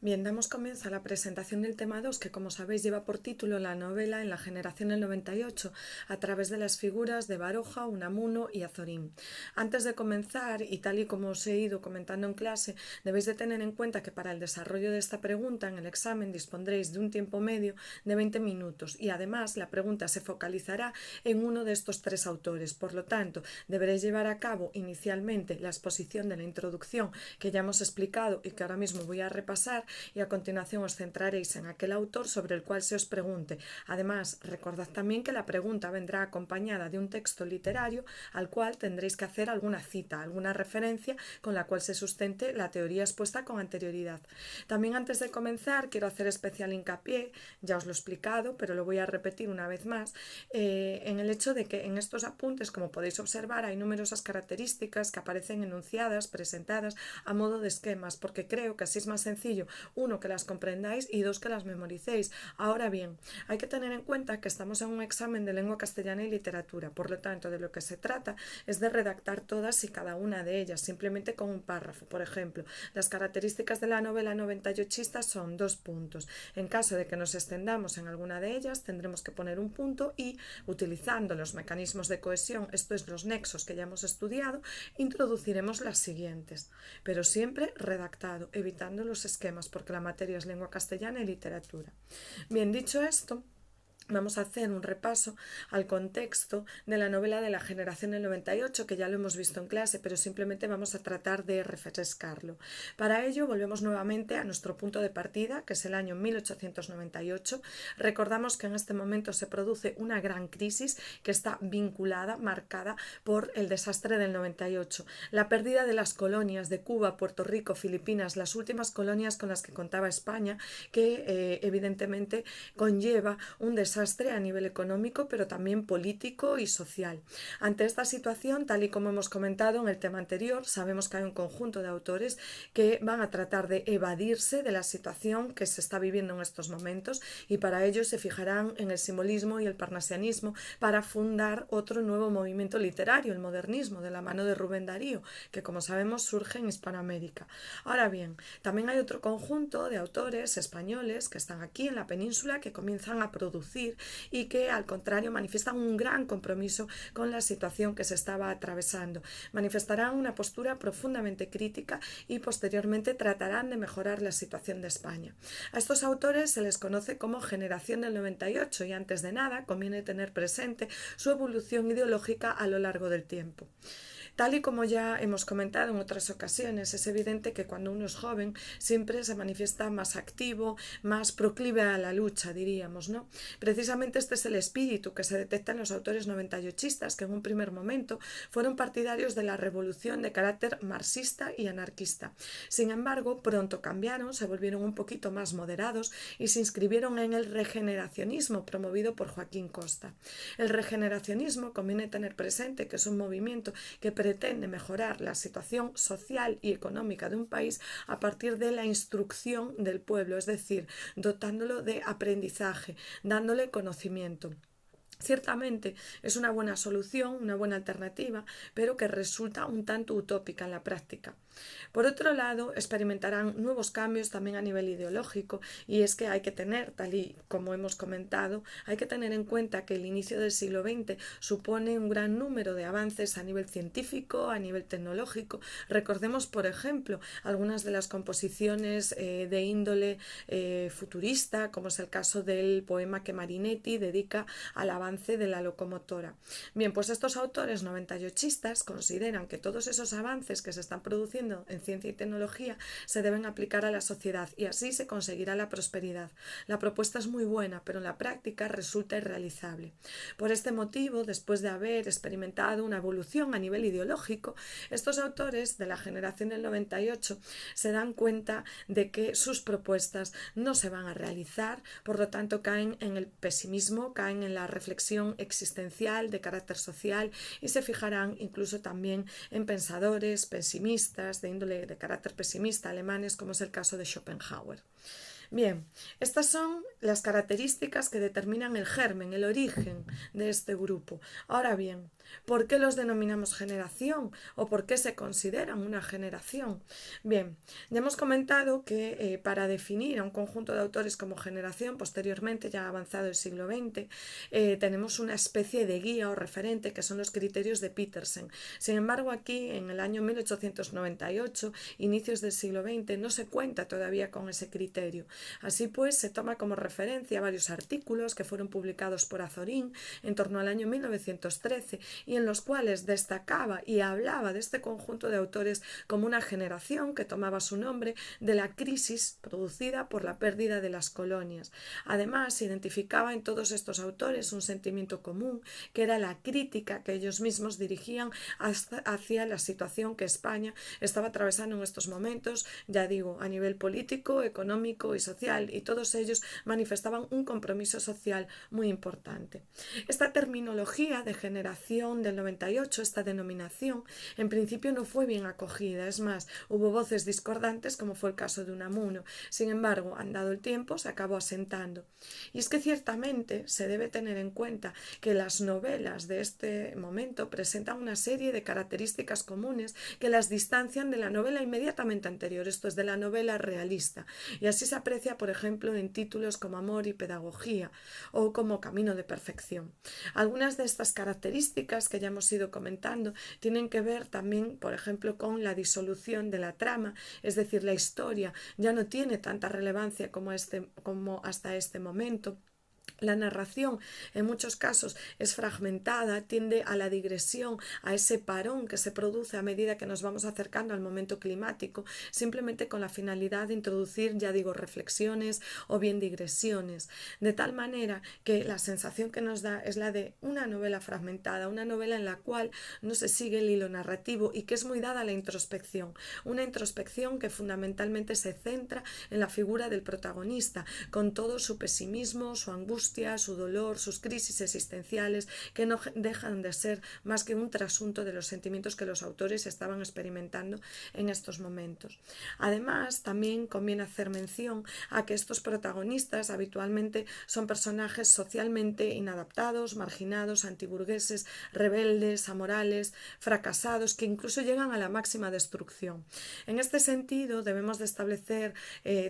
Bien, damos comienzo a la presentación del tema 2, que como sabéis lleva por título la novela En la generación del 98, a través de las figuras de Baroja, Unamuno y Azorín. Antes de comenzar, y tal y como os he ido comentando en clase, debéis de tener en cuenta que para el desarrollo de esta pregunta en el examen dispondréis de un tiempo medio de 20 minutos y además la pregunta se focalizará en uno de estos tres autores. Por lo tanto, deberéis llevar a cabo inicialmente la exposición de la introducción que ya hemos explicado y que ahora mismo voy a repasar, y a continuación os centraréis en aquel autor sobre el cual se os pregunte. Además, recordad también que la pregunta vendrá acompañada de un texto literario al cual tendréis que hacer alguna cita, alguna referencia con la cual se sustente la teoría expuesta con anterioridad. También antes de comenzar quiero hacer especial hincapié, ya os lo he explicado, pero lo voy a repetir una vez más, en el hecho de que en estos apuntes, como podéis observar, hay numerosas características que aparecen enunciadas, presentadas a modo de esquemas, porque creo que así es más sencillo, uno, que las comprendáis y dos, que las memoricéis. Ahora bien, hay que tener en cuenta que estamos en un examen de lengua castellana y literatura, por lo tanto, de lo que se trata es de redactar todas y cada una de ellas, simplemente con un párrafo. Por ejemplo, las características de la novela 98ista son 2 puntos. En caso de que nos extendamos en alguna de ellas, tendremos que poner un punto y, utilizando los mecanismos de cohesión, esto es, los nexos que ya hemos estudiado, introduciremos las siguientes, pero siempre redactado, evitando los esquemas, porque la materia es lengua castellana y literatura. Bien, dicho esto, vamos a hacer un repaso al contexto de la novela de la generación del 98, que ya lo hemos visto en clase, pero simplemente vamos a tratar de refrescarlo. Para ello volvemos nuevamente a nuestro punto de partida, que es el año 1898. Recordamos que en este momento se produce una gran crisis que está vinculada, marcada por el desastre del 98, la pérdida de las colonias de Cuba, Puerto Rico, Filipinas, las últimas colonias con las que contaba España, que evidentemente conlleva un desastre a nivel económico, pero también político y social. Ante esta situación, tal y como hemos comentado en el tema anterior, sabemos que hay un conjunto de autores que van a tratar de evadirse de la situación que se está viviendo en estos momentos, y para ello se fijarán en el simbolismo y el parnasianismo para fundar otro nuevo movimiento literario, el modernismo, de la mano de Rubén Darío, que como sabemos surge en Hispanoamérica. Ahora bien, también hay otro conjunto de autores españoles que están aquí en la península, que comienzan a producir y que al contrario manifiestan un gran compromiso con la situación que se estaba atravesando. Manifestarán una postura profundamente crítica y posteriormente tratarán de mejorar la situación de España. A estos autores se les conoce como generación del 98 y antes de nada conviene tener presente su evolución ideológica a lo largo del tiempo. Tal y como ya hemos comentado en otras ocasiones, es evidente que cuando uno es joven siempre se manifiesta más activo, más proclive a la lucha, diríamos, ¿no? Precisamente este es el espíritu que se detecta en los autores 98istas, que en un primer momento fueron partidarios de la revolución de carácter marxista y anarquista. Sin embargo, pronto cambiaron, se volvieron un poquito más moderados y se inscribieron en el regeneracionismo promovido por Joaquín Costa. El regeneracionismo, conviene tener presente que es un movimiento que pretende mejorar la situación social y económica de un país a partir de la instrucción del pueblo, es decir, dotándolo de aprendizaje, dándole conocimiento. Ciertamente es una buena solución, una buena alternativa, pero que resulta un tanto utópica en la práctica. Por otro lado, experimentarán nuevos cambios también a nivel ideológico, y es que hay que tener, tal y como hemos comentado, hay que tener en cuenta que el inicio del siglo XX supone un gran número de avances a nivel científico, a nivel tecnológico. Recordemos, por ejemplo, algunas de las composiciones de índole futurista, como es el caso del poema que Marinetti dedica al avance de la locomotora. Bien, pues estos autores 98istas consideran que todos esos avances que se están produciendo en ciencia y tecnología se deben aplicar a la sociedad, y así se conseguirá la prosperidad. La propuesta es muy buena, pero en la práctica resulta irrealizable. Por este motivo, después de haber experimentado una evolución a nivel ideológico, estos autores de la generación del 98 se dan cuenta de que sus propuestas no se van a realizar, por lo tanto caen en el pesimismo, caen en la reflexión existencial de carácter social, y se fijarán incluso también en pensadores pesimistas de índole de carácter pesimista alemanes, como es el caso de Schopenhauer. Bien, estas son las características que determinan el germen, el origen de este grupo. Ahora bien, ¿por qué los denominamos generación o por qué se consideran una generación? Bien, ya hemos comentado que para definir a un conjunto de autores como generación, posteriormente, ya avanzado el siglo XX, tenemos una especie de guía o referente que son los criterios de Petersen. Sin embargo, aquí en el año 1898, inicios del siglo XX, no se cuenta todavía con ese criterio. Así pues, se toma como referencia varios artículos que fueron publicados por Azorín en torno al año 1913 y en los cuales destacaba y hablaba de este conjunto de autores como una generación que tomaba su nombre de la crisis producida por la pérdida de las colonias. Además, identificaba en todos estos autores un sentimiento común, que era la crítica que ellos mismos dirigían hacia la situación que España estaba atravesando en estos momentos, ya digo, a nivel político, económico y social, y todos ellos manifestaban un compromiso social muy importante. Esta terminología de generación del 98, esta denominación, en principio no fue bien acogida, es más, hubo voces discordantes como fue el caso de Unamuno. Sin embargo, andado el tiempo, se acabó asentando. Y es que ciertamente se debe tener en cuenta que las novelas de este momento presentan una serie de características comunes que las distancian de la novela inmediatamente anterior, esto es de la novela realista. Y así se aprecia, por ejemplo, en títulos como Amor y Pedagogía o como Camino de Perfección. Algunas de estas características que ya hemos ido comentando tienen que ver también, por ejemplo, con la disolución de la trama, es decir, la historia ya no tiene tanta relevancia como hasta este momento. La narración en muchos casos es fragmentada, tiende a la digresión, a ese parón que se produce a medida que nos vamos acercando al momento climático, simplemente con la finalidad de introducir, ya digo, reflexiones o bien digresiones, de tal manera que la sensación que nos da es la de una novela fragmentada, una novela en la cual no se sigue el hilo narrativo y que es muy dada a la introspección, una introspección que fundamentalmente se centra en la figura del protagonista, con todo su pesimismo, su angustia, su dolor, sus crisis existenciales, que no dejan de ser más que un trasunto de los sentimientos que los autores estaban experimentando en estos momentos. Además, también conviene hacer mención a que estos protagonistas habitualmente son personajes socialmente inadaptados, marginados, antiburgueses, rebeldes, amorales, fracasados, que incluso llegan a la máxima destrucción. En este sentido, debemos de establecer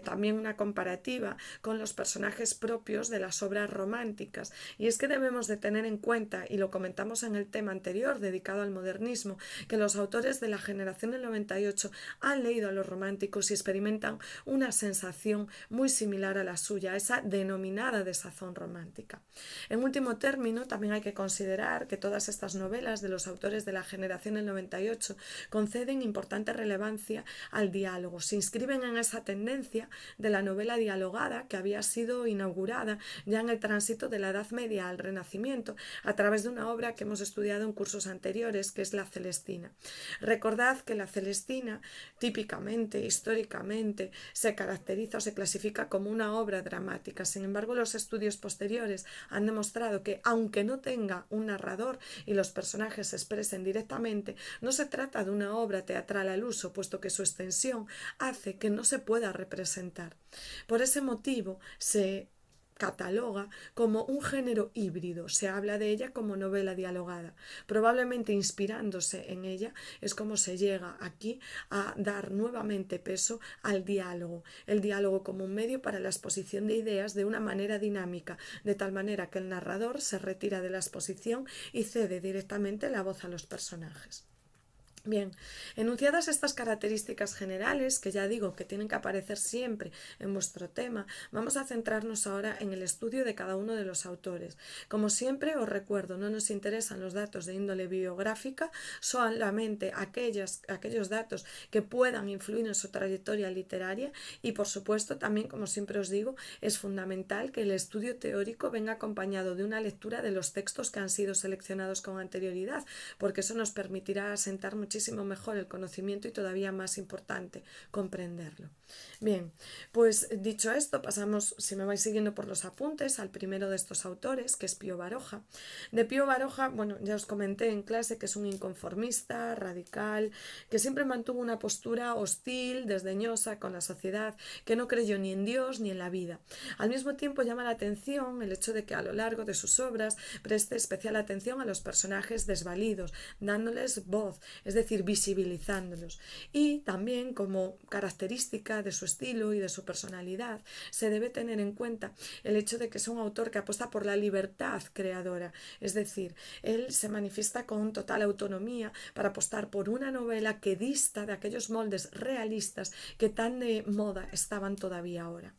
también una comparativa con los personajes propios de las obras románticas, y es que debemos de tener en cuenta, y lo comentamos en el tema anterior dedicado al modernismo, que los autores de la generación del 98 han leído a los románticos y experimentan una sensación muy similar a la suya, esa denominada desazón romántica. En último término, también hay que considerar que todas estas novelas de los autores de la generación del 98 conceden importante relevancia al diálogo, se inscriben en esa tendencia de la novela dialogada que había sido inaugurada ya en el tránsito de la Edad Media al Renacimiento a través de una obra que hemos estudiado en cursos anteriores, que es La Celestina. Recordad que La Celestina típicamente, históricamente, se caracteriza o se clasifica como una obra dramática. Sin embargo, los estudios posteriores han demostrado que, aunque no tenga un narrador y los personajes se expresen directamente, no se trata de una obra teatral al uso, puesto que su extensión hace que no se pueda representar. Por ese motivo se cataloga como un género híbrido, se habla de ella como novela dialogada. Probablemente inspirándose en ella es como se llega aquí a dar nuevamente peso al diálogo, el diálogo como un medio para la exposición de ideas de una manera dinámica, de tal manera que el narrador se retira de la exposición y cede directamente la voz a los personajes. Bien, enunciadas estas características generales, que ya digo que tienen que aparecer siempre en vuestro tema, vamos a centrarnos ahora en el estudio de cada uno de los autores. Como siempre os recuerdo, no nos interesan los datos de índole biográfica, solamente aquellos datos que puedan influir en su trayectoria literaria y, por supuesto, también, como siempre os digo, es fundamental que el estudio teórico venga acompañado de una lectura de los textos que han sido seleccionados con anterioridad, porque eso nos permitirá asentar muchísimo muchísimo mejor el conocimiento y todavía más importante, comprenderlo. Bien, pues dicho esto, pasamos, si me vais siguiendo por los apuntes, al primero de estos autores, que es Pío Baroja. De Pío Baroja, bueno, ya os comenté en clase que es un inconformista, radical, que siempre mantuvo una postura hostil, desdeñosa con la sociedad, que no creyó ni en Dios ni en la vida. Al mismo tiempo llama la atención el hecho de que a lo largo de sus obras preste especial atención a los personajes desvalidos, dándoles voz, es decir, visibilizándolos. Y también como característica de su estilo y de su personalidad se debe tener en cuenta el hecho de que es un autor que apuesta por la libertad creadora, es decir, él se manifiesta con total autonomía para apostar por una novela que dista de aquellos moldes realistas que tan de moda estaban todavía ahora.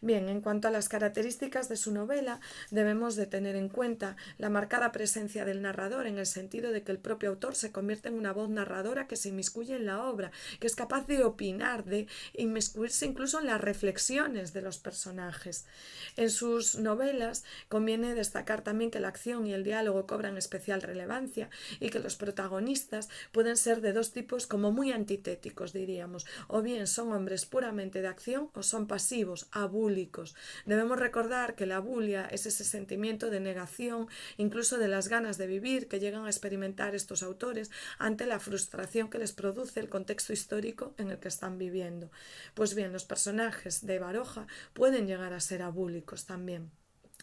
Bien, en cuanto a las características de su novela, debemos de tener en cuenta la marcada presencia del narrador, en el sentido de que el propio autor se convierte en una voz narradora que se inmiscuye en la obra, que es capaz de opinar, de inmiscuirse incluso en las reflexiones de los personajes. En sus novelas conviene destacar también que la acción y el diálogo cobran especial relevancia y que los protagonistas pueden ser de dos tipos como muy antitéticos, diríamos, o bien son hombres puramente de acción o son pasivos, abúlicos. Debemos recordar que la abulia es ese sentimiento de negación, incluso de las ganas de vivir que llegan a experimentar estos autores ante la frustración que les produce el contexto histórico en el que están viviendo. Pues bien, los personajes de Baroja pueden llegar a ser abúlicos también.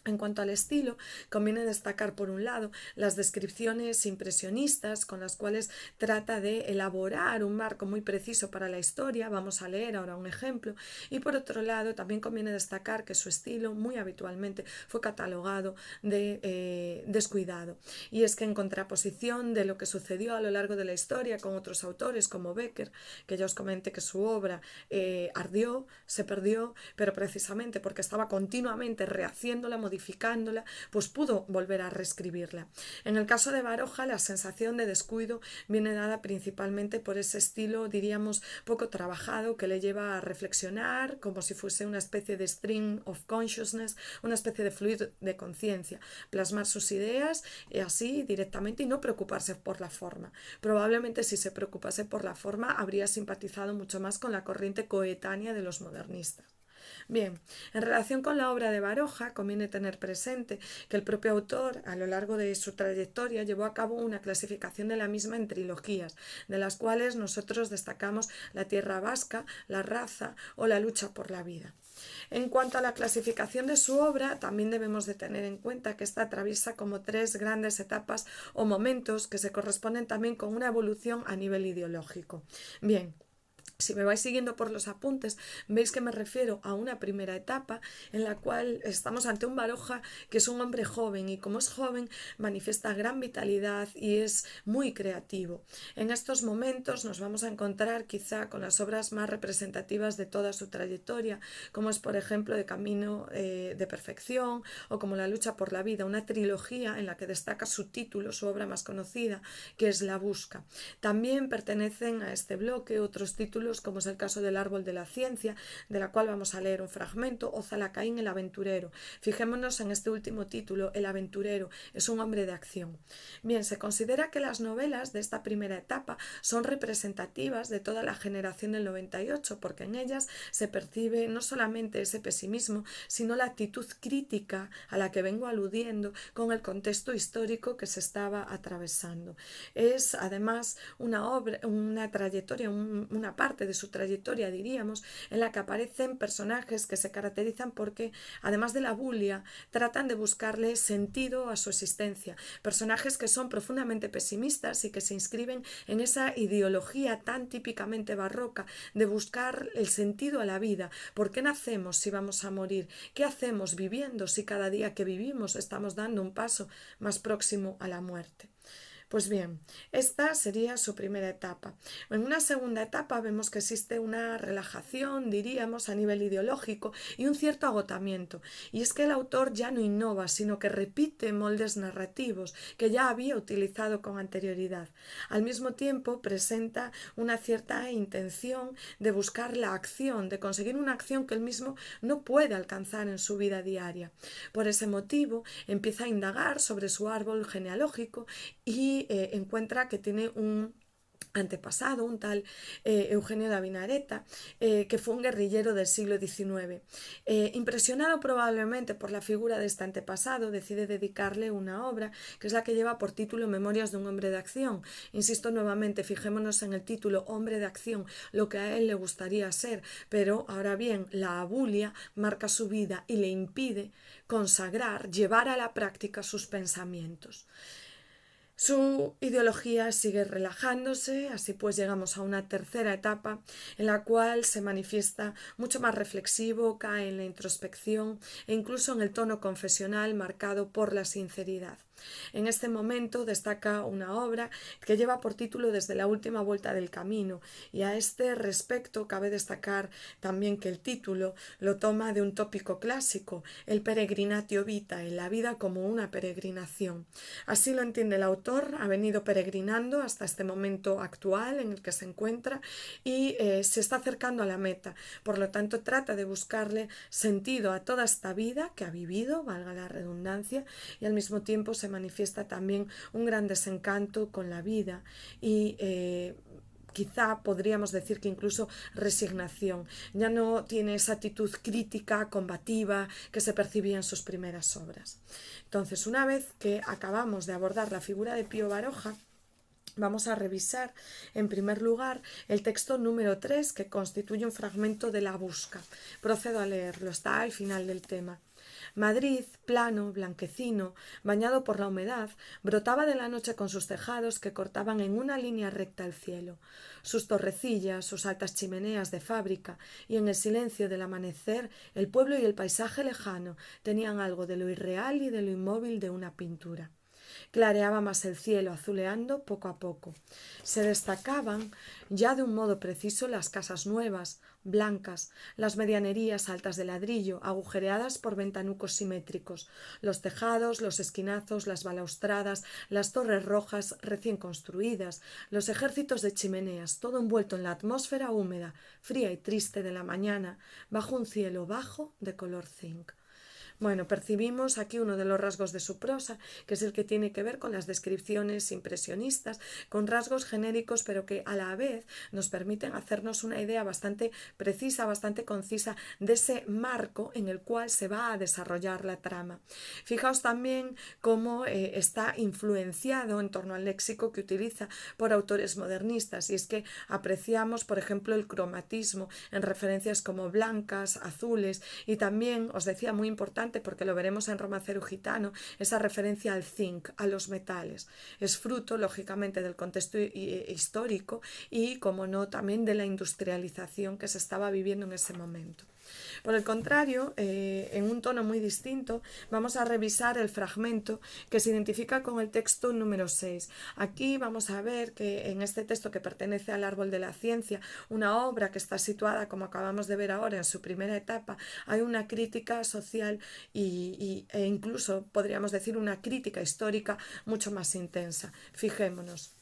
En cuanto al estilo, conviene destacar por un lado las descripciones impresionistas con las cuales trata de elaborar un marco muy preciso para la historia, vamos a leer ahora un ejemplo, y por otro lado también conviene destacar que su estilo muy habitualmente fue catalogado de descuidado, y es que en contraposición de lo que sucedió a lo largo de la historia con otros autores como Becker, que ya os comenté que su obra ardió, se perdió, pero precisamente porque estaba continuamente rehaciéndola, modificándola, pues pudo volver a reescribirla. En el caso de Baroja, la sensación de descuido viene dada principalmente por ese estilo, diríamos, poco trabajado, que le lleva a reflexionar como si fuese una especie de stream of consciousness, una especie de fluido de conciencia, plasmar sus ideas así directamente y no preocuparse por la forma. Probablemente si se preocupase por la forma habría simpatizado mucho más con la corriente coetánea de los modernistas. Bien, en relación con la obra de Baroja, conviene tener presente que el propio autor, a lo largo de su trayectoria, llevó a cabo una clasificación de la misma en trilogías, de las cuales nosotros destacamos La tierra vasca, La raza o La lucha por la vida. En cuanto a la clasificación de su obra, también debemos de tener en cuenta que esta atraviesa como tres grandes etapas o momentos que se corresponden también con una evolución a nivel ideológico. Bien, si me vais siguiendo por los apuntes, veis que me refiero a una primera etapa en la cual estamos ante un Baroja que es un hombre joven y como es joven manifiesta gran vitalidad y es muy creativo. En estos momentos nos vamos a encontrar quizá con las obras más representativas de toda su trayectoria, como es por ejemplo De Camino de Perfección o como La lucha por la vida, una trilogía en la que destaca su título, su obra más conocida, que es La busca. También pertenecen a este bloque otros títulos como es el caso del Árbol de la Ciencia, de la cual vamos a leer un fragmento, o Zalacaín el aventurero. Fijémonos en este último título, El aventurero, es un hombre de acción. Bien, se considera que las novelas de esta primera etapa son representativas de toda la generación del 98, porque en ellas se percibe no solamente ese pesimismo, sino la actitud crítica a la que vengo aludiendo con el contexto histórico que se estaba atravesando. Es además una obra, una trayectoria, una parte de su trayectoria, diríamos, en la que aparecen personajes que se caracterizan porque, además de la bulia, tratan de buscarle sentido a su existencia. Personajes que son profundamente pesimistas y que se inscriben en esa ideología tan típicamente barroca de buscar el sentido a la vida. ¿Por qué nacemos si vamos a morir? ¿Qué hacemos viviendo si cada día que vivimos estamos dando un paso más próximo a la muerte? Pues bien, esta sería su primera etapa. En una segunda etapa vemos que existe una relajación, diríamos, a nivel ideológico y un cierto agotamiento. Y es que el autor ya no innova, sino que repite moldes narrativos que ya había utilizado con anterioridad. Al mismo tiempo presenta una cierta intención de buscar la acción, de conseguir una acción que él mismo no puede alcanzar en su vida diaria. Por ese motivo empieza a indagar sobre su árbol genealógico y encuentra que tiene antepasado, un tal Eugenio de Avinareta, que fue un guerrillero del siglo XIX. Impresionado probablemente por la figura de este antepasado, decide dedicarle una obra que es la que lleva por título Memorias de un hombre de acción. Insisto nuevamente, fijémonos en el título, hombre de acción, lo que a él le gustaría ser, pero ahora bien, la abulia marca su vida y le impide consagrar, llevar a la práctica sus pensamientos. Su ideología sigue relajándose, así pues llegamos a una tercera etapa en la cual se manifiesta mucho más reflexivo, cae en la introspección e incluso en el tono confesional marcado por la sinceridad. En este momento destaca una obra que lleva por título Desde la última vuelta del camino, y a este respecto cabe destacar también que el título lo toma de un tópico clásico, el peregrinatio vitae, la vida como una peregrinación. Así lo entiende el autor, ha venido peregrinando hasta este momento actual en el que se encuentra y se está acercando a la meta. Por lo tanto, trata de buscarle sentido a toda esta vida que ha vivido, valga la redundancia, y al mismo tiempo se manifiesta también un gran desencanto con la vida y quizá podríamos decir que incluso resignación. Ya no tiene esa actitud crítica, combativa que se percibía en sus primeras obras. Entonces, una vez que acabamos de abordar la figura de Pío Baroja, vamos a revisar en primer lugar el texto número 3, que constituye un fragmento de La Busca. Procedo a leerlo, está al final del tema. Madrid, plano, blanquecino, bañado por la humedad, brotaba de la noche con sus tejados que cortaban en una línea recta el cielo, sus torrecillas, sus altas chimeneas de fábrica, y en el silencio del amanecer el pueblo y el paisaje lejano tenían algo de lo irreal y de lo inmóvil de una pintura. Clareaba más el cielo, azuleando poco a poco. Se destacaban ya de un modo preciso las casas nuevas, blancas, las medianerías altas de ladrillo, agujereadas por ventanucos simétricos, los tejados, los esquinazos, las balaustradas, las torres rojas recién construidas, los ejércitos de chimeneas, todo envuelto en la atmósfera húmeda, fría y triste de la mañana, bajo un cielo bajo de color zinc. Bueno, percibimos aquí uno de los rasgos de su prosa, que es el que tiene que ver con las descripciones impresionistas, con rasgos genéricos, pero que a la vez nos permiten hacernos una idea bastante precisa, bastante concisa de ese marco en el cual se va a desarrollar la trama. Fijaos también cómo está influenciado en torno al léxico que utiliza por autores modernistas, y es que apreciamos, por ejemplo, el cromatismo en referencias como blancas, azules, y también, os decía, muy importante, porque lo veremos en Romancero Gitano, esa referencia al zinc, a los metales. Es fruto, lógicamente, del contexto histórico y, como no, también de la industrialización que se estaba viviendo en ese momento. Por el contrario, en un tono muy distinto, vamos a revisar el fragmento que se identifica con el texto número 6. Aquí vamos a ver que en este texto, que pertenece al Árbol de la Ciencia, una obra que está situada, como acabamos de ver ahora, en su primera etapa, hay una crítica social e incluso podríamos decir una crítica histórica mucho más intensa. Fijémonos.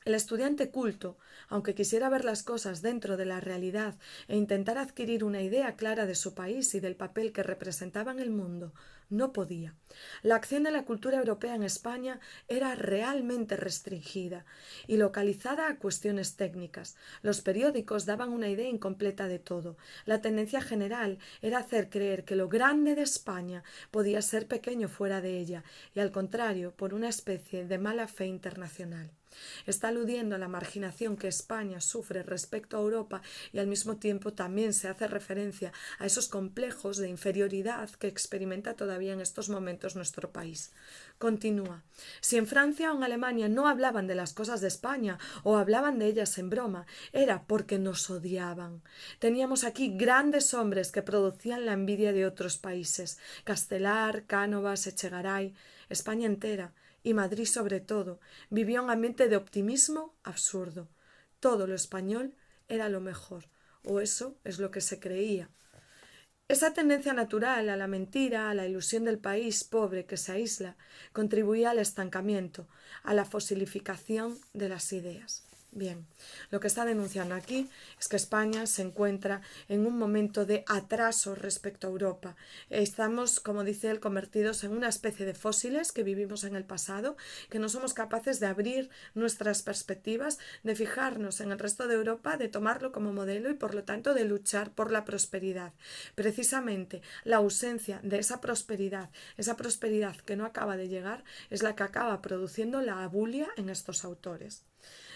El estudiante culto, aunque quisiera ver las cosas dentro de la realidad e intentar adquirir una idea clara de su país y del papel que representaba en el mundo, no podía. La acción de la cultura europea en España era realmente restringida y localizada a cuestiones técnicas. Los periódicos daban una idea incompleta de todo. La tendencia general era hacer creer que lo grande de España podía ser pequeño fuera de ella, y al contrario, por una especie de mala fe internacional. Está aludiendo a la marginación que España sufre respecto a Europa, y al mismo tiempo también se hace referencia a esos complejos de inferioridad que experimenta todavía en estos momentos nuestro país. Continúa. Si en Francia o en Alemania no hablaban de las cosas de España o hablaban de ellas en broma, era porque nos odiaban. Teníamos aquí grandes hombres que producían la envidia de otros países: Castelar, Cánovas, Echegaray. España entera, y Madrid sobre todo, vivía un ambiente de optimismo absurdo. Todo lo español era lo mejor, o eso es lo que se creía. Esa tendencia natural a la mentira, a la ilusión del país pobre que se aísla, contribuía al estancamiento, a la fosilificación de las ideas. Bien, lo que está denunciando aquí es que España se encuentra en un momento de atraso respecto a Europa. Estamos, como dice él, convertidos en una especie de fósiles que vivimos en el pasado, que no somos capaces de abrir nuestras perspectivas, de fijarnos en el resto de Europa, de tomarlo como modelo y por lo tanto de luchar por la prosperidad. Precisamente la ausencia de esa prosperidad que no acaba de llegar, es la que acaba produciendo la abulia en estos autores.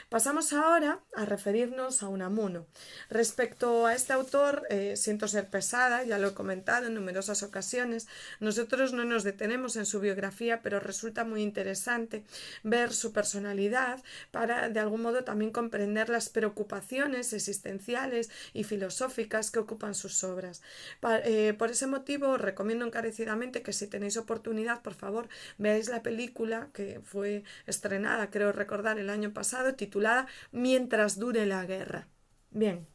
Pasamos ahora a referirnos a Unamuno. Respecto a este autor, siento ser pesada, ya lo he comentado en numerosas ocasiones, nosotros no nos detenemos en su biografía, pero resulta muy interesante ver su personalidad para de algún modo también comprender las preocupaciones existenciales y filosóficas que ocupan sus obras. Por ese motivo os recomiendo encarecidamente que si tenéis oportunidad, por favor, veáis la película que fue estrenada, creo recordar, el año pasado, titulada Mientras dure la guerra. Bien.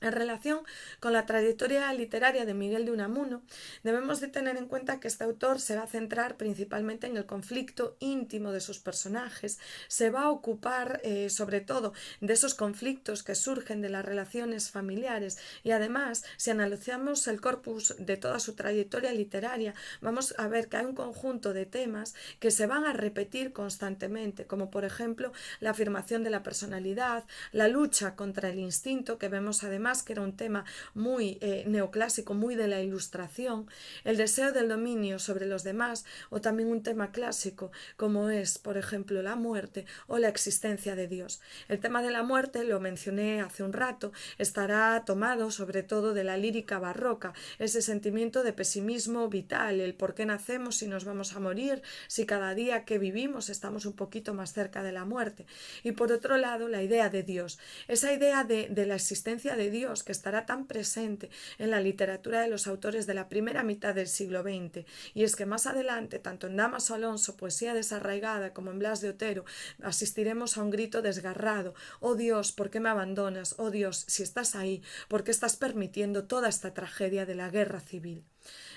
En relación con la trayectoria literaria de Miguel de Unamuno, debemos de tener en cuenta que este autor se va a centrar principalmente en el conflicto íntimo de sus personajes, se va a ocupar sobre todo de esos conflictos que surgen de las relaciones familiares y además, si analizamos el corpus de toda su trayectoria literaria, vamos a ver que hay un conjunto de temas que se van a repetir constantemente, como por ejemplo la afirmación de la personalidad, la lucha contra el instinto, que vemos además que era un tema muy neoclásico, muy de la Ilustración, el deseo del dominio sobre los demás, o también un tema clásico como es, por ejemplo, la muerte o la existencia de Dios. El tema de la muerte, lo mencioné hace un rato, estará tomado sobre todo de la lírica barroca, ese sentimiento de pesimismo vital, el por qué nacemos, si nos vamos a morir, si cada día que vivimos estamos un poquito más cerca de la muerte. Y por otro lado, la idea de Dios, esa idea de la existencia de Dios que estará tan presente en la literatura de los autores de la primera mitad del siglo XX. Y es que más adelante, tanto en Dámaso Alonso, Poesía desarraigada, como en Blas de Otero, asistiremos a un grito desgarrado: oh Dios, ¿por qué me abandonas? Oh Dios, si estás ahí, ¿por qué estás permitiendo toda esta tragedia de la guerra civil?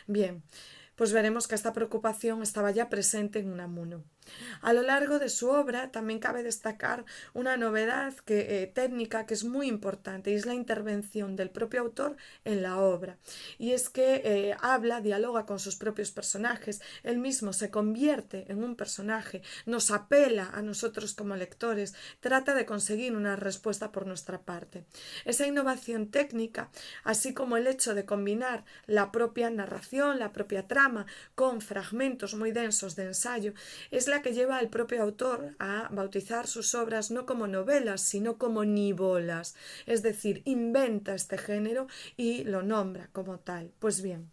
Bien, pues veremos que esta preocupación estaba ya presente en Unamuno. A lo largo de su obra también cabe destacar una novedad técnica que es muy importante, y es la intervención del propio autor en la obra. Y es que dialoga con sus propios personajes, él mismo se convierte en un personaje, nos apela a nosotros como lectores, trata de conseguir una respuesta por nuestra parte. Esa innovación técnica, así como el hecho de combinar la propia narración, la propia trama, con fragmentos muy densos de ensayo, es la que lleva al propio autor a bautizar sus obras no como novelas, sino como nivolas, es decir, inventa este género y lo nombra como tal. Pues bien,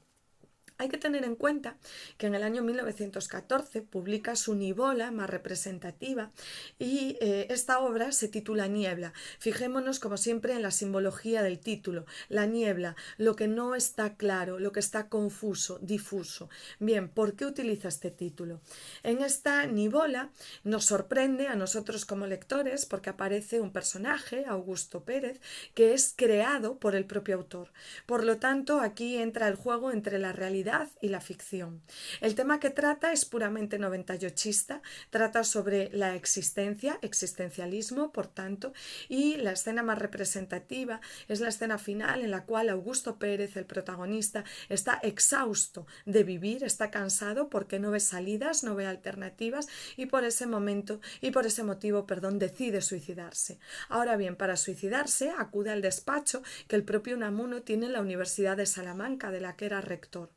hay que tener en cuenta que en el año 1914 publica su Nivola más representativa y esta obra se titula Niebla. Fijémonos como siempre en la simbología del título, la niebla, lo que no está claro, lo que está confuso, difuso. Bien, ¿por qué utiliza este título? En esta Nivola nos sorprende a nosotros como lectores porque aparece un personaje, Augusto Pérez, que es creado por el propio autor. Por lo tanto, aquí entra el juego entre la realidad y la ficción. El tema que trata es puramente noventallochista, trata sobre la existencia, existencialismo, por tanto, y la escena más representativa es la escena final en la cual Augusto Pérez, el protagonista, está exhausto de vivir, está cansado porque no ve salidas, no ve alternativas y por ese motivo, decide suicidarse. Ahora bien, para suicidarse acude al despacho que el propio Unamuno tiene en la Universidad de Salamanca, de la que era rector.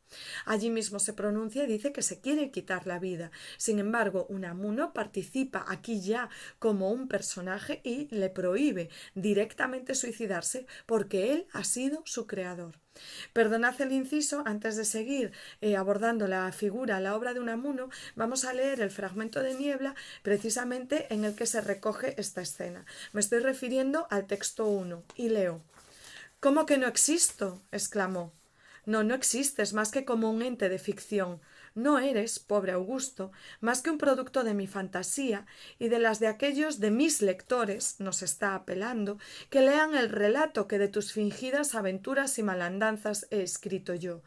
Allí mismo se pronuncia y dice que se quiere quitar la vida. Sin embargo, Unamuno participa aquí ya como un personaje y le prohíbe directamente suicidarse porque él ha sido su creador. Perdonad el inciso, antes de seguir abordando la figura, la obra de Unamuno, vamos a leer el fragmento de Niebla precisamente en el que se recoge esta escena. Me estoy refiriendo al texto 1 y leo: ¿Cómo que no existo?, exclamó. No, no existes más que como un ente de ficción. No eres, pobre Augusto, más que un producto de mi fantasía y de las de aquellos de mis lectores, nos está apelando, que lean el relato que de tus fingidas aventuras y malandanzas he escrito yo.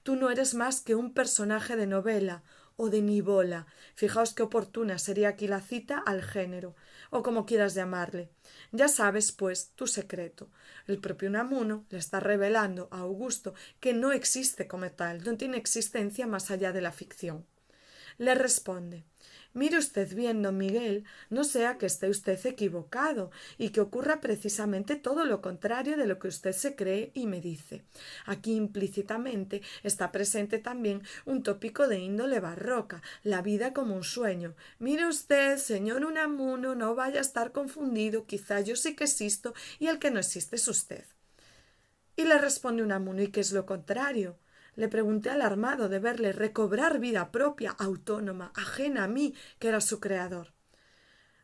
Tú no eres más que un personaje de novela, o de nivola. Fijaos qué oportuna sería aquí la cita al género, o como quieras llamarle. Ya sabes, pues, tu secreto. El propio Unamuno le está revelando a Augusto que no existe como tal, no tiene existencia más allá de la ficción. Le responde: mire usted bien, don Miguel, no sea que esté usted equivocado y que ocurra precisamente todo lo contrario de lo que usted se cree y me dice. Aquí implícitamente está presente también un tópico de índole barroca, la vida como un sueño. Mire usted, señor Unamuno, no vaya a estar confundido, quizá yo sí que existo y el que no existe es usted. Y le responde Unamuno: ¿y qué es lo contrario? Le pregunté alarmado de verle recobrar vida propia, autónoma, ajena a mí, que era su creador.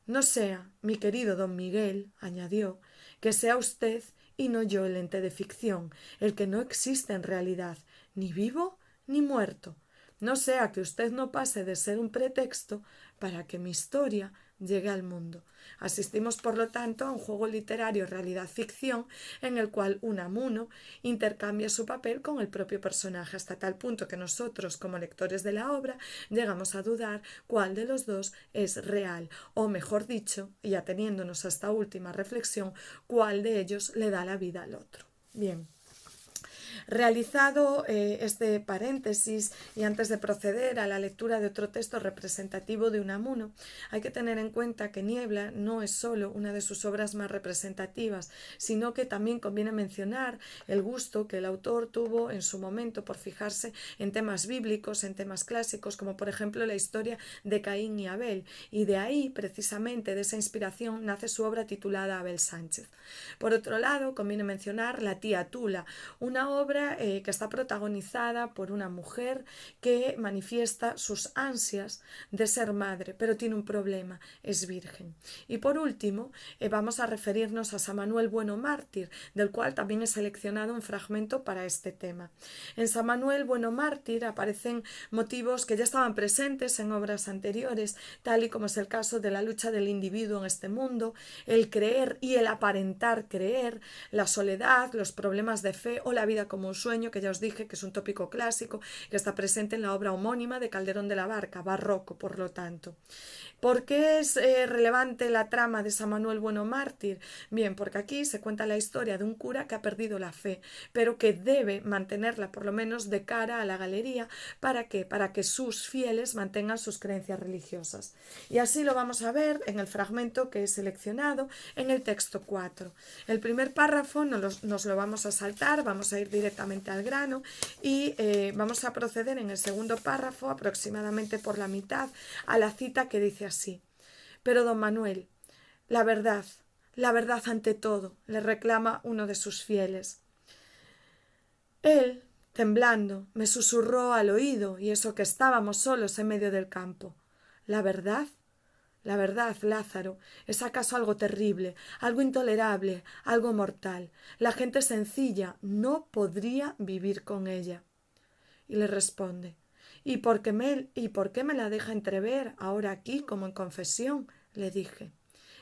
No sea, mi querido don Miguel, añadió, que sea usted y no yo el ente de ficción, el que no existe en realidad, ni vivo ni muerto. No sea que usted no pase de ser un pretexto para que mi historia llegue al mundo. Asistimos, por lo tanto, a un juego literario realidad-ficción en el cual Unamuno intercambia su papel con el propio personaje, hasta tal punto que nosotros, como lectores de la obra, llegamos a dudar cuál de los dos es real, o mejor dicho, y ateniéndonos a esta última reflexión, cuál de ellos le da la vida al otro. Bien. Realizado este paréntesis y antes de proceder a la lectura de otro texto representativo de Unamuno, hay que tener en cuenta que Niebla no es solo una de sus obras más representativas, sino que también conviene mencionar el gusto que el autor tuvo en su momento por fijarse en temas bíblicos, en temas clásicos, como por ejemplo la historia de Caín y Abel, y de ahí, precisamente de esa inspiración, nace su obra titulada Abel Sánchez. Por otro lado, conviene mencionar La tía Tula, una obra que está protagonizada por una mujer que manifiesta sus ansias de ser madre, pero tiene un problema, es virgen. Y por último, vamos a referirnos a San Manuel Bueno Mártir, del cual también he seleccionado un fragmento para este tema. En San Manuel Bueno Mártir aparecen motivos que ya estaban presentes en obras anteriores, tal y como es el caso de la lucha del individuo en este mundo, el creer y el aparentar creer, la soledad, los problemas de fe o la vida como un sueño, que ya os dije que es un tópico clásico que está presente en la obra homónima de Calderón de la Barca, barroco, por lo tanto. ¿Por qué es relevante la trama de San Manuel Bueno Mártir? Bien, porque aquí se cuenta la historia de un cura que ha perdido la fe, pero que debe mantenerla por lo menos de cara a la galería. ¿Para qué? Para que sus fieles mantengan sus creencias religiosas. Y así lo vamos a ver en el fragmento que he seleccionado en el texto 4. El primer párrafo nos lo vamos a saltar, vamos a ir directamente al grano y vamos a proceder en el segundo párrafo, aproximadamente por la mitad, a la cita que dice así: pero don Manuel, la verdad ante todo, le reclama uno de sus fieles. Él, temblando, me susurró al oído, y eso que estábamos solos en medio del campo. La verdad, Lázaro, es acaso algo terrible, algo intolerable, algo mortal. La gente sencilla no podría vivir con ella. Y le responde: ¿Y por qué me la deja entrever ahora aquí como en confesión? Le dije.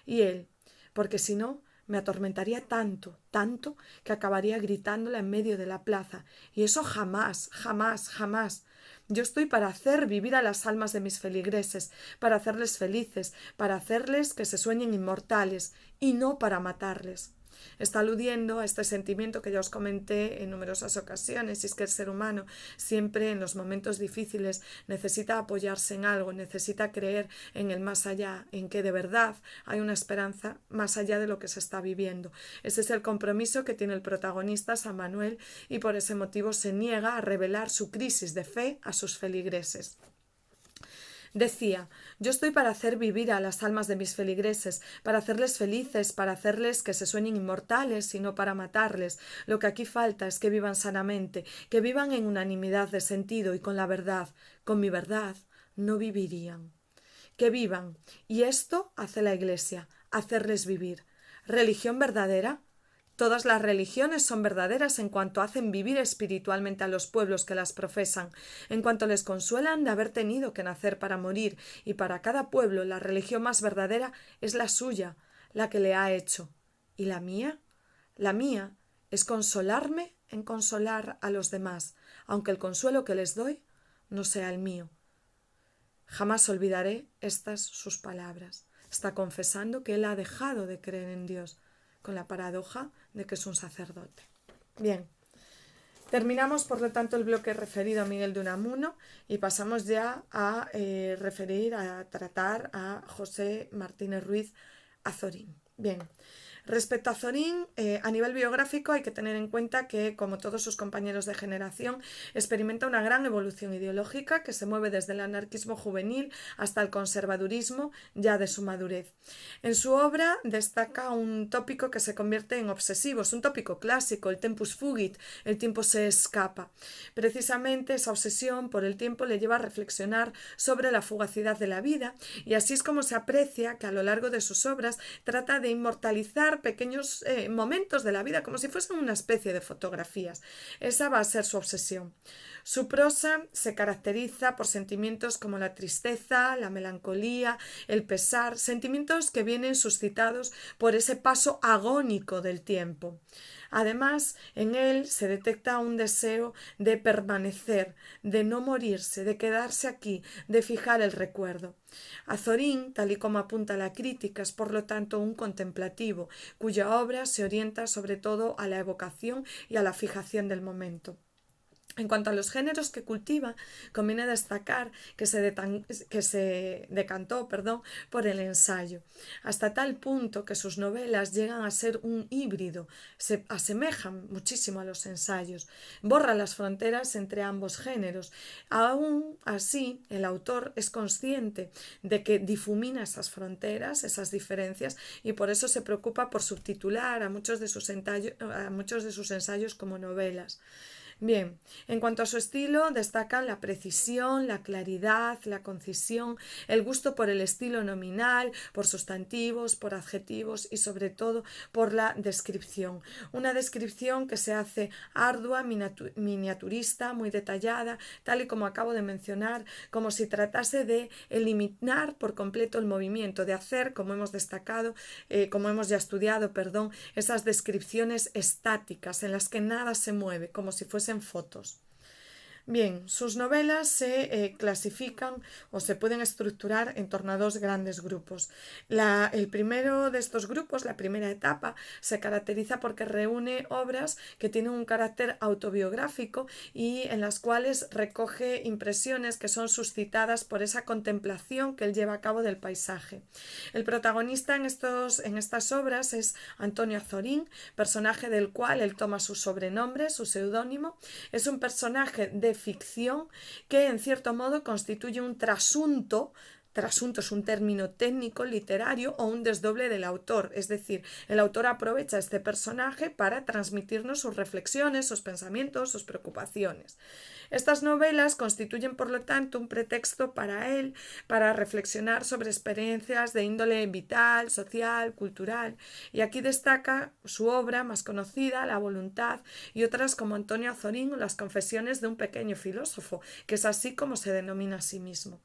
Y él: porque si no, me atormentaría tanto, tanto, que acabaría gritándola en medio de la plaza. Y eso jamás, jamás, jamás. Yo estoy para hacer vivir a las almas de mis feligreses, para hacerles felices, para hacerles que se sueñen inmortales, y no para matarles. Está aludiendo a este sentimiento que ya os comenté en numerosas ocasiones, y es que el ser humano siempre en los momentos difíciles necesita apoyarse en algo, necesita creer en el más allá, en que de verdad hay una esperanza más allá de lo que se está viviendo. Ese es el compromiso que tiene el protagonista, San Manuel, y por ese motivo se niega a revelar su crisis de fe a sus feligreses. Decía: yo estoy para hacer vivir a las almas de mis feligreses, para hacerles felices, para hacerles que se sueñen inmortales y no para matarles. Lo que aquí falta es que vivan sanamente, que vivan en unanimidad de sentido y con la verdad. Con mi verdad no vivirían. Que vivan. Y esto hace la Iglesia, hacerles vivir. ¿Religión verdadera? Todas las religiones son verdaderas en cuanto hacen vivir espiritualmente a los pueblos que las profesan, en cuanto les consuelan de haber tenido que nacer para morir, y para cada pueblo la religión más verdadera es la suya, la que le ha hecho. ¿Y la mía? La mía es consolarme en consolar a los demás, aunque el consuelo que les doy no sea el mío. Jamás olvidaré estas sus palabras. Está confesando que él ha dejado de creer en Dios, con la paradoja de que es un sacerdote. Bien, terminamos por lo tanto el bloque referido a Miguel de Unamuno y pasamos ya a tratar a José Martínez Ruiz Azorín. Bien, respecto a Azorín, a nivel biográfico hay que tener en cuenta que, como todos sus compañeros de generación, experimenta una gran evolución ideológica que se mueve desde el anarquismo juvenil hasta el conservadurismo ya de su madurez. En su obra destaca un tópico que se convierte en obsesivo, es un tópico clásico, el tempus fugit, el tiempo se escapa. Precisamente esa obsesión por el tiempo le lleva a reflexionar sobre la fugacidad de la vida, y así es como se aprecia que a lo largo de sus obras trata de inmortalizar pequeños momentos de la vida como si fuesen una especie de fotografías. Esa va a ser su obsesión. Su prosa se caracteriza por sentimientos como la tristeza, la melancolía, el pesar, sentimientos que vienen suscitados por ese paso agónico del tiempo. Además, en él se detecta un deseo de permanecer, de no morirse, de quedarse aquí, de fijar el recuerdo. Azorín, tal y como apunta la crítica, es por lo tanto un contemplativo, cuya obra se orienta sobre todo a la evocación y a la fijación del momento. En cuanto a los géneros que cultiva, conviene destacar que se decantó por el ensayo, hasta tal punto que sus novelas llegan a ser un híbrido, se asemejan muchísimo a los ensayos, borra las fronteras entre ambos géneros. Aún así, el autor es consciente de que difumina esas fronteras, esas diferencias, y por eso se preocupa por subtitular a muchos de sus ensayos como novelas. Bien, en cuanto a su estilo, destacan la precisión, la claridad, la concisión, el gusto por el estilo nominal, por sustantivos, por adjetivos y sobre todo por la descripción. Una descripción que se hace ardua, miniaturista, muy detallada, tal y como acabo de mencionar, como si tratase de eliminar por completo el movimiento, de hacer, como hemos destacado, como hemos ya estudiado, esas descripciones estáticas en las que nada se mueve, como si fuesen fotos. Bien, sus novelas se clasifican o se pueden estructurar en torno a dos grandes grupos. El primero de estos grupos, la primera etapa, se caracteriza porque reúne obras que tienen un carácter autobiográfico y en las cuales recoge impresiones que son suscitadas por esa contemplación que él lleva a cabo del paisaje. El protagonista en estas obras es Antonio Azorín, personaje del cual él toma su sobrenombre, su seudónimo. Es un personaje de ficción que en cierto modo constituye un trasunto. Trasunto es un término técnico literario o un desdoble del autor, es decir, el autor aprovecha este personaje para transmitirnos sus reflexiones, sus pensamientos, sus preocupaciones. Estas novelas constituyen, por lo tanto, un pretexto para él para reflexionar sobre experiencias de índole vital, social, cultural, y aquí destaca su obra más conocida, La voluntad, y otras como Antonio Azorín o Las confesiones de un pequeño filósofo, que es así como se denomina a sí mismo.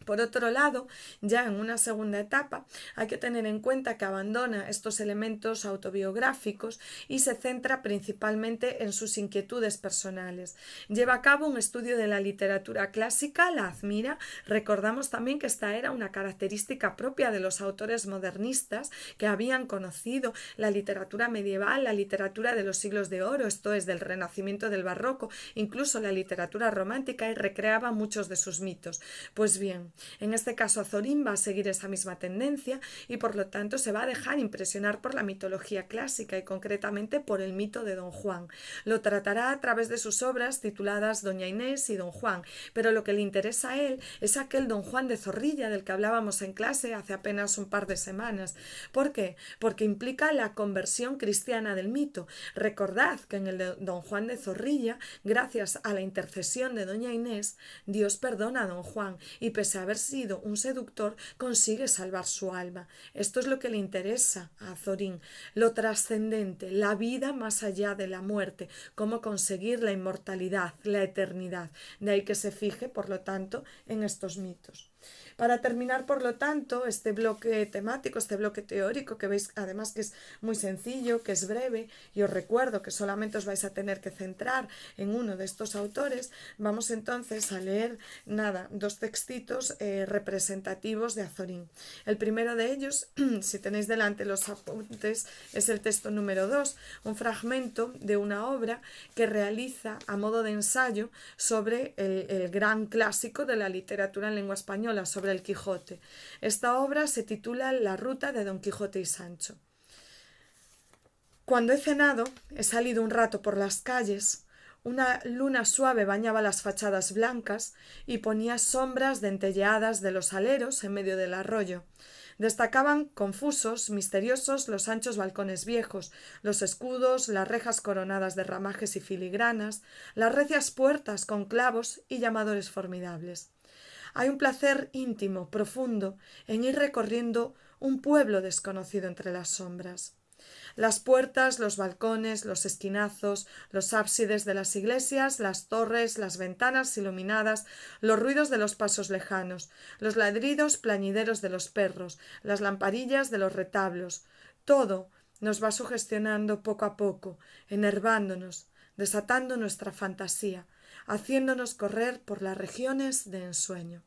Por otro lado, ya en una segunda etapa, hay que tener en cuenta que abandona estos elementos autobiográficos y se centra principalmente en sus inquietudes personales. Lleva a cabo un estudio de la literatura clásica, la admira. Recordamos también que esta era una característica propia de los autores modernistas que habían conocido la literatura medieval, la literatura de los siglos de oro, esto es, del Renacimiento, del Barroco, incluso la literatura romántica, y recreaba muchos de sus mitos. Pues bien, en este caso Azorín va a seguir esa misma tendencia y por lo tanto se va a dejar impresionar por la mitología clásica y concretamente por el mito de Don Juan. Lo tratará a través de sus obras tituladas Doña Inés y Don Juan, pero lo que le interesa a él es aquel Don Juan de Zorrilla del que hablábamos en clase hace apenas un par de semanas. ¿Por qué? Porque implica la conversión cristiana del mito. Recordad que en el de Don Juan de Zorrilla, gracias a la intercesión de Doña Inés, Dios perdona a Don Juan y pese a haber sido un seductor, consigue salvar su alma. Esto es lo que le interesa a Azorín, lo trascendente, la vida más allá de la muerte, cómo conseguir la inmortalidad, la eternidad. De ahí que se fije, por lo tanto, en estos mitos. Para terminar, por lo tanto, este bloque temático, este bloque teórico, que veis además que es muy sencillo, que es breve, y os recuerdo que solamente os vais a tener que centrar en uno de estos autores, vamos entonces a leer, dos textitos representativos de Azorín. El primero de ellos, si tenéis delante los apuntes, es el texto número 2, un fragmento de una obra que realiza a modo de ensayo sobre el gran clásico de la literatura en lengua española, sobre el Quijote. Esta obra se titula La ruta de Don Quijote y Sancho. Cuando he cenado, he salido un rato por las calles. Una luna suave bañaba las fachadas blancas y ponía sombras dentelleadas de los aleros en medio del arroyo. Destacaban confusos, misteriosos, los anchos balcones viejos, los escudos, las rejas coronadas de ramajes y filigranas, las recias puertas con clavos y llamadores formidables. Hay un placer íntimo, profundo, en ir recorriendo un pueblo desconocido entre las sombras. Las puertas, los balcones, los esquinazos, los ábsides de las iglesias, las torres, las ventanas iluminadas, los ruidos de los pasos lejanos, los ladridos plañideros de los perros, las lamparillas de los retablos, todo nos va sugestionando poco a poco, enervándonos, desatando nuestra fantasía, haciéndonos correr por las regiones de ensueño.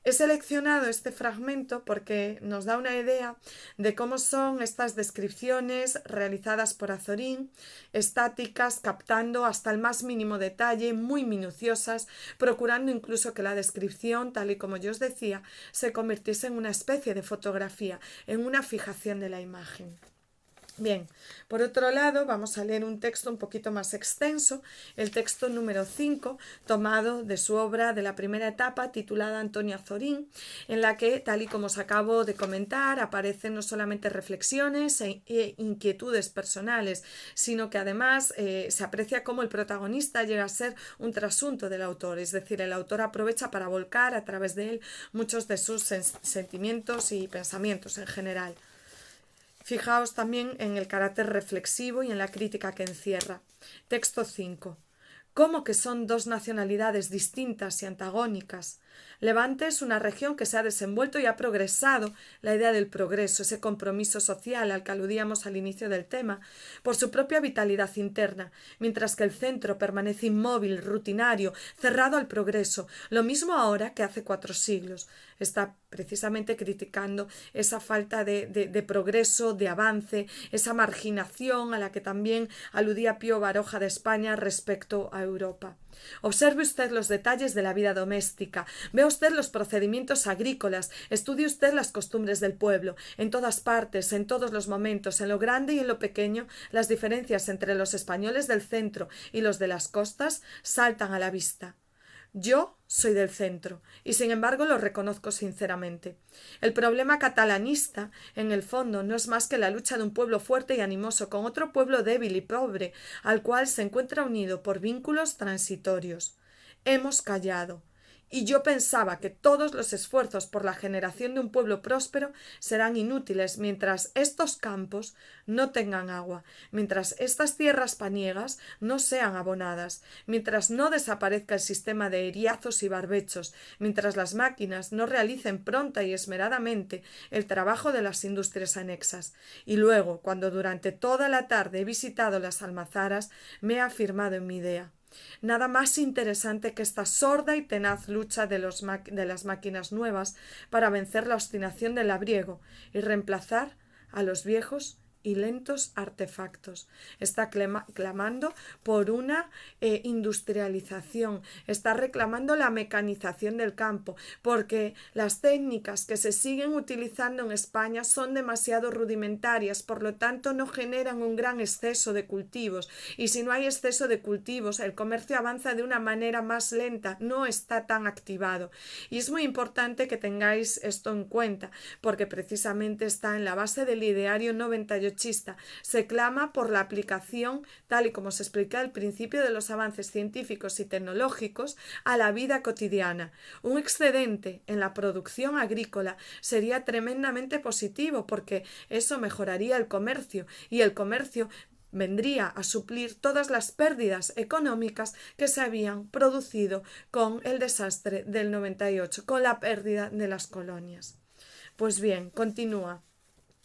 He seleccionado este fragmento porque nos da una idea de cómo son estas descripciones realizadas por Azorín, estáticas, captando hasta el más mínimo detalle, muy minuciosas, procurando incluso que la descripción, tal y como yo os decía, se convirtiese en una especie de fotografía, en una fijación de la imagen. Bien, por otro lado, vamos a leer un texto un poquito más extenso, el texto número 5, tomado de su obra de la primera etapa, titulada Antonio Azorín, en la que, tal y como os acabo de comentar, aparecen no solamente reflexiones e inquietudes personales, sino que además se aprecia cómo el protagonista llega a ser un trasunto del autor, es decir, el autor aprovecha para volcar a través de él muchos de sus sentimientos y pensamientos en general. Fijaos también en el carácter reflexivo y en la crítica que encierra. Texto 5. ¿Cómo que son dos nacionalidades distintas y antagónicas? Levante es una región que se ha desenvuelto y ha progresado, la idea del progreso, ese compromiso social al que aludíamos al inicio del tema, por su propia vitalidad interna, mientras que el centro permanece inmóvil, rutinario, cerrado al progreso, lo mismo ahora que hace 4 siglos. Está precisamente criticando esa falta de progreso, de avance, esa marginación a la que también aludía Pío Baroja de España respecto a Europa. Observe usted los detalles de la vida doméstica, vea usted los procedimientos agrícolas, estudie usted las costumbres del pueblo. En todas partes, en todos los momentos, en lo grande y en lo pequeño, las diferencias entre los españoles del centro y los de las costas saltan a la vista. Yo soy del centro y sin embargo lo reconozco sinceramente. El problema catalanista, en el fondo, no es más que la lucha de un pueblo fuerte y animoso con otro pueblo débil y pobre, al cual se encuentra unido por vínculos transitorios. Hemos callado. Y yo pensaba que todos los esfuerzos por la generación de un pueblo próspero serán inútiles mientras estos campos no tengan agua, mientras estas tierras paniegas no sean abonadas, mientras no desaparezca el sistema de eriazos y barbechos, mientras las máquinas no realicen pronta y esmeradamente el trabajo de las industrias anexas. Y luego, cuando durante toda la tarde he visitado las almazaras, me he afirmado en mi idea. Nada más interesante que esta sorda y tenaz lucha de las máquinas nuevas para vencer la obstinación del labriego y reemplazar a los viejos y lentos artefactos. Está clamando por una industrialización, está reclamando la mecanización del campo, porque las técnicas que se siguen utilizando en España son demasiado rudimentarias, por lo tanto no generan un gran exceso de cultivos, y si no hay exceso de cultivos, el comercio avanza de una manera más lenta, no está tan activado. Y es muy importante que tengáis esto en cuenta, porque precisamente está en la base del ideario 98. Se clama por la aplicación, tal y como se explica al principio, de los avances científicos y tecnológicos a la vida cotidiana. Un excedente en la producción agrícola sería tremendamente positivo porque eso mejoraría el comercio y el comercio vendría a suplir todas las pérdidas económicas que se habían producido con el desastre del 98, con la pérdida de las colonias. Pues bien, continúa.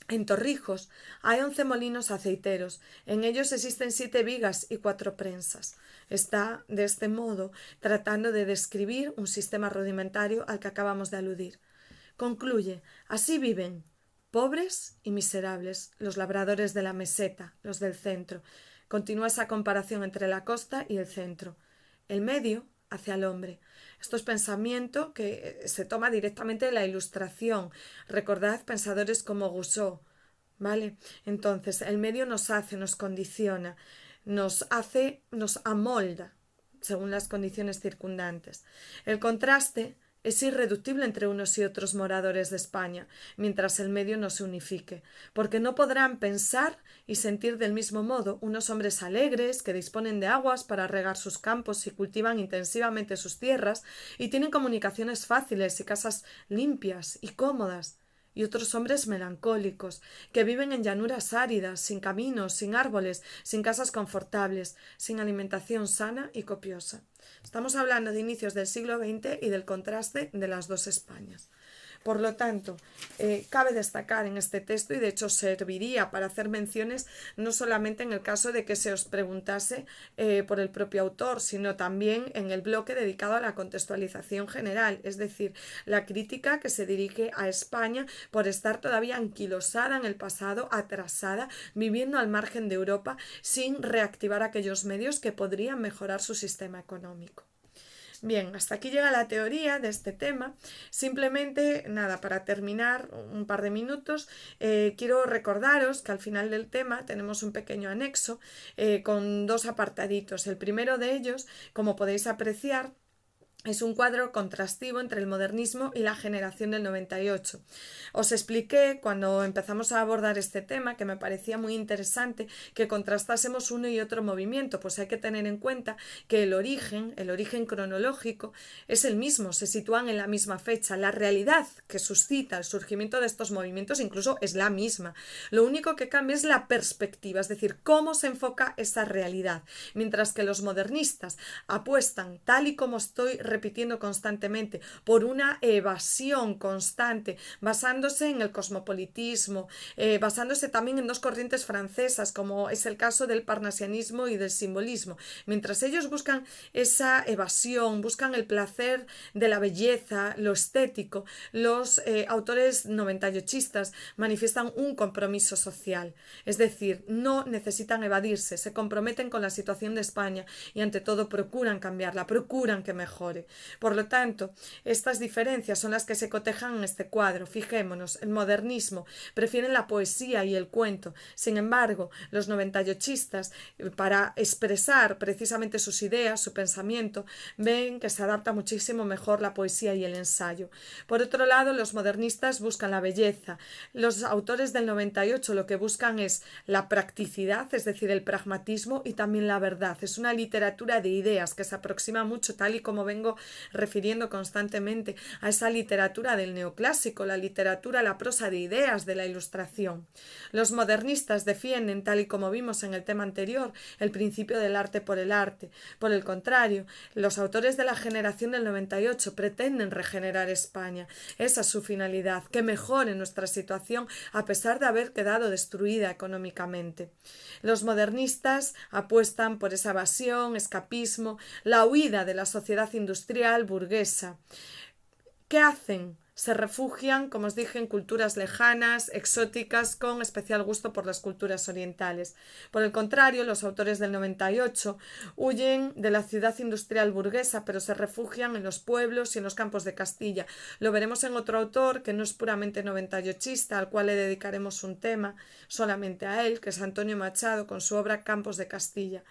En Torrijos hay 11 molinos aceiteros, en ellos existen 7 vigas y 4 prensas. Está, de este modo, tratando de describir un sistema rudimentario al que acabamos de aludir. Concluye, así viven, pobres y miserables, los labradores de la meseta, los del centro. Continúa esa comparación entre la costa y el centro. El medio hacia el hombre. Esto es pensamiento que se toma directamente de la Ilustración. Recordad pensadores como Rousseau, ¿vale? Entonces, el medio nos hace, nos condiciona, nos hace, nos amolda según las condiciones circundantes. El contraste es irreductible entre unos y otros moradores de España, mientras el medio no se unifique, porque no podrán pensar y sentir del mismo modo unos hombres alegres que disponen de aguas para regar sus campos y cultivan intensivamente sus tierras y tienen comunicaciones fáciles y casas limpias y cómodas, y otros hombres melancólicos, que viven en llanuras áridas, sin caminos, sin árboles, sin casas confortables, sin alimentación sana y copiosa. Estamos hablando de inicios del siglo XX y del contraste de las dos Españas. Por lo tanto, cabe destacar en este texto, y de hecho serviría para hacer menciones no solamente en el caso de que se os preguntase por el propio autor, sino también en el bloque dedicado a la contextualización general, es decir, la crítica que se dirige a España por estar todavía anquilosada en el pasado, atrasada, viviendo al margen de Europa, sin reactivar aquellos medios que podrían mejorar su sistema económico. Bien, hasta aquí llega la teoría de este tema. Simplemente, nada, para terminar un par de minutos, quiero recordaros que al final del tema tenemos un pequeño anexo con 2 apartaditos. El primero de ellos, como podéis apreciar, es un cuadro contrastivo entre el modernismo y la generación del 98. Os expliqué cuando empezamos a abordar este tema que me parecía muy interesante que contrastásemos uno y otro movimiento, pues hay que tener en cuenta que el origen cronológico es el mismo, se sitúan en la misma fecha. La realidad que suscita el surgimiento de estos movimientos incluso es la misma. Lo único que cambia es la perspectiva, es decir, cómo se enfoca esa realidad. Mientras que los modernistas apuestan, tal y como estoy repitiendo constantemente, por una evasión constante, basándose en el cosmopolitismo, basándose también en 2 corrientes francesas, como es el caso del parnasianismo y del simbolismo. Mientras ellos buscan esa evasión, buscan el placer de la belleza, lo estético, los autores 98istas manifiestan un compromiso social, es decir, no necesitan evadirse, se comprometen con la situación de España y ante todo procuran cambiarla, procuran que mejore. Por lo tanto, estas diferencias son las que se cotejan en este cuadro. Fijémonos, el modernismo prefieren la poesía y el cuento. Sin embargo, los 98istas, para expresar precisamente sus ideas, su pensamiento, ven que se adapta muchísimo mejor la poesía y el ensayo. Por otro lado, los modernistas buscan la belleza. Los autores del 98 lo que buscan es la practicidad, es decir, el pragmatismo y también la verdad. Es una literatura de ideas que se aproxima mucho, tal y como vengo refiriendo constantemente, a esa literatura del neoclásico, la literatura, la prosa de ideas de la Ilustración. Los modernistas defienden, tal y como vimos en el tema anterior, el principio del arte por el arte. Por el contrario, los autores de la generación del 98 pretenden regenerar España. Esa es su finalidad, que mejore nuestra situación a pesar de haber quedado destruida económicamente. Los modernistas apuestan por esa evasión, escapismo, la huida de la sociedad industrial burguesa. ¿Qué hacen? Se refugian, como os dije, en culturas lejanas, exóticas, con especial gusto por las culturas orientales. Por el contrario, los autores del 98 huyen de la ciudad industrial burguesa, pero se refugian en los pueblos y en los campos de Castilla. Lo veremos en otro autor que no es puramente 98ista, al cual le dedicaremos un tema solamente a él, que es Antonio Machado, con su obra Campos de Castilla.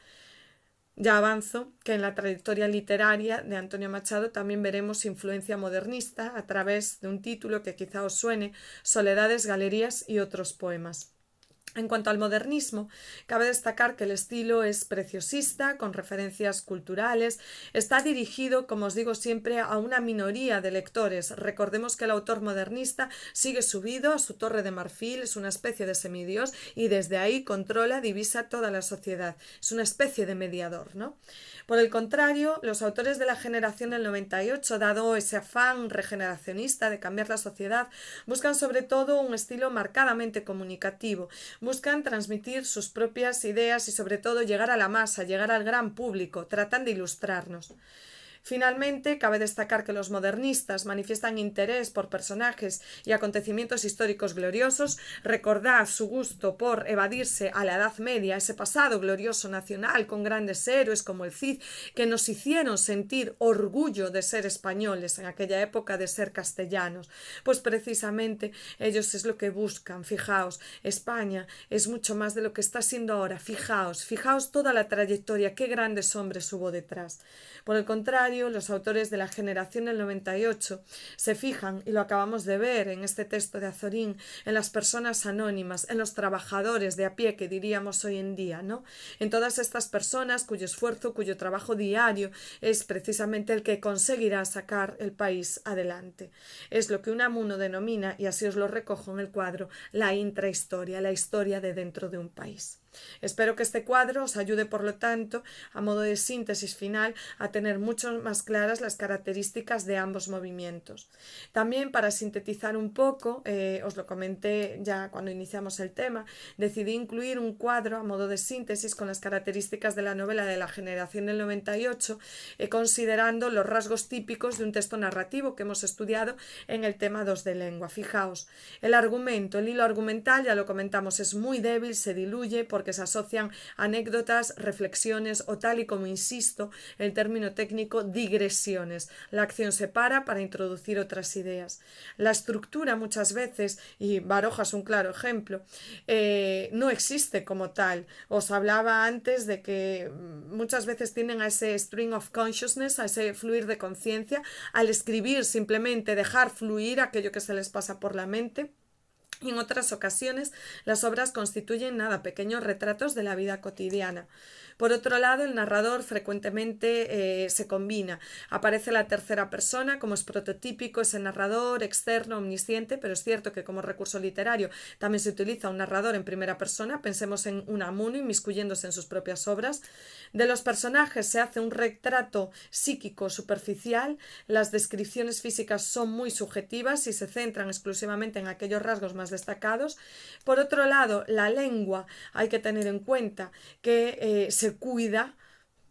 Ya avanzo que en la trayectoria literaria de Antonio Machado también veremos influencia modernista a través de un título que quizá os suene, Soledades, Galerías y otros poemas. En cuanto al modernismo, cabe destacar que el estilo es preciosista, con referencias culturales, está dirigido, como os digo siempre, a una minoría de lectores. Recordemos que el autor modernista sigue subido a su torre de marfil, es una especie de semidios y desde ahí controla, divisa toda la sociedad. Es una especie de mediador, ¿no? Por el contrario, los autores de la generación del 98, dado ese afán regeneracionista de cambiar la sociedad, buscan sobre todo un estilo marcadamente comunicativo, buscan transmitir sus propias ideas y sobre todo llegar a la masa, llegar al gran público, tratan de ilustrarnos. Finalmente, cabe destacar que los modernistas manifiestan interés por personajes y acontecimientos históricos gloriosos. Recordad su gusto por evadirse a la Edad Media, ese pasado glorioso nacional con grandes héroes como el Cid, que nos hicieron sentir orgullo de ser españoles en aquella época, de ser castellanos. Pues precisamente ellos es lo que buscan. Fijaos, España es mucho más de lo que está siendo ahora. Fijaos toda la trayectoria, qué grandes hombres hubo detrás. Por el contrario, los autores de la generación del 98 se fijan, y lo acabamos de ver en este texto de Azorín, en las personas anónimas, en los trabajadores de a pie que diríamos hoy en día, ¿no? En todas estas personas cuyo esfuerzo, cuyo trabajo diario es precisamente el que conseguirá sacar el país adelante. Es lo que Unamuno denomina, y así os lo recojo en el cuadro, la intrahistoria, la historia de dentro de un país. Espero que este cuadro os ayude, por lo tanto, a modo de síntesis final, a tener mucho más claras las características de ambos movimientos. También, para sintetizar un poco, os lo comenté ya cuando iniciamos el tema, decidí incluir un cuadro a modo de síntesis con las características de la novela de la generación del 98, considerando los rasgos típicos de un texto narrativo que hemos estudiado en el tema 2 de lengua. Fijaos, el argumento, el hilo argumental, ya lo comentamos, es muy débil, se diluye porque se asocian anécdotas, reflexiones o, tal y como insisto, el término técnico, digresiones. La acción se para introducir otras ideas. La estructura muchas veces, y Baroja es un claro ejemplo, no existe como tal. Os hablaba antes de que muchas veces tienden a ese string of consciousness, a ese fluir de conciencia, al escribir simplemente dejar fluir aquello que se les pasa por la mente. Y en otras ocasiones las obras constituyen pequeños retratos de la vida cotidiana. Por otro lado, el narrador frecuentemente se combina. Aparece la tercera persona, como es prototípico, ese narrador externo, omnisciente, pero es cierto que como recurso literario también se utiliza un narrador en primera persona. Pensemos en Unamuno inmiscuyéndose en sus propias obras. De los personajes se hace un retrato psíquico superficial. Las descripciones físicas son muy subjetivas y se centran exclusivamente en aquellos rasgos más destacados. Por otro lado, la lengua, hay que tener en cuenta que se cuida.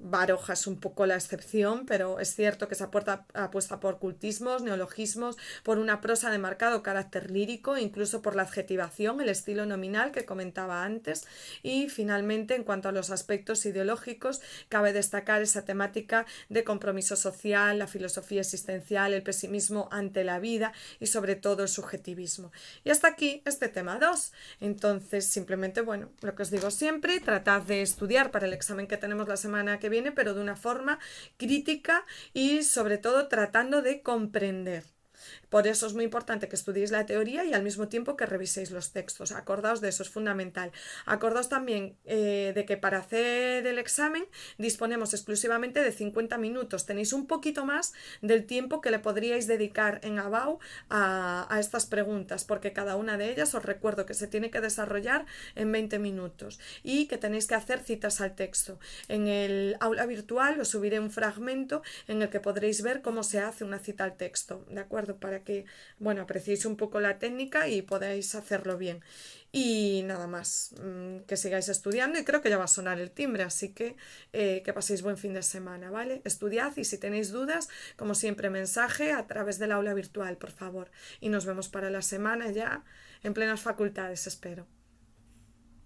Baroja es un poco la excepción, pero es cierto que se apuesta por cultismos, neologismos, por una prosa de marcado carácter lírico, incluso por la adjetivación, el estilo nominal que comentaba antes. Y finalmente, en cuanto a los aspectos ideológicos, cabe destacar esa temática de compromiso social, la filosofía existencial, el pesimismo ante la vida y sobre todo el subjetivismo. Y hasta aquí este tema 2. Entonces, simplemente, lo que os digo siempre, tratad de estudiar para el examen que tenemos la semana que viene, pero de una forma crítica y sobre todo tratando de comprender. Por eso es muy importante que estudiéis la teoría y al mismo tiempo que reviséis los textos. Acordaos de eso, es fundamental. Acordaos también de que para hacer el examen disponemos exclusivamente de 50 minutos. Tenéis un poquito más del tiempo que le podríais dedicar en ABAU a estas preguntas, porque cada una de ellas os recuerdo que se tiene que desarrollar en 20 minutos y que tenéis que hacer citas al texto. En el aula virtual os subiré un fragmento en el que podréis ver cómo se hace una cita al texto, ¿de acuerdo? Para que, apreciéis un poco la técnica y podáis hacerlo bien. Y nada más, que sigáis estudiando y creo que ya va a sonar el timbre, así que paséis buen fin de semana, ¿vale? Estudiad y si tenéis dudas, como siempre, mensaje a través del aula virtual, por favor. Y nos vemos para la semana ya en plenas facultades, espero.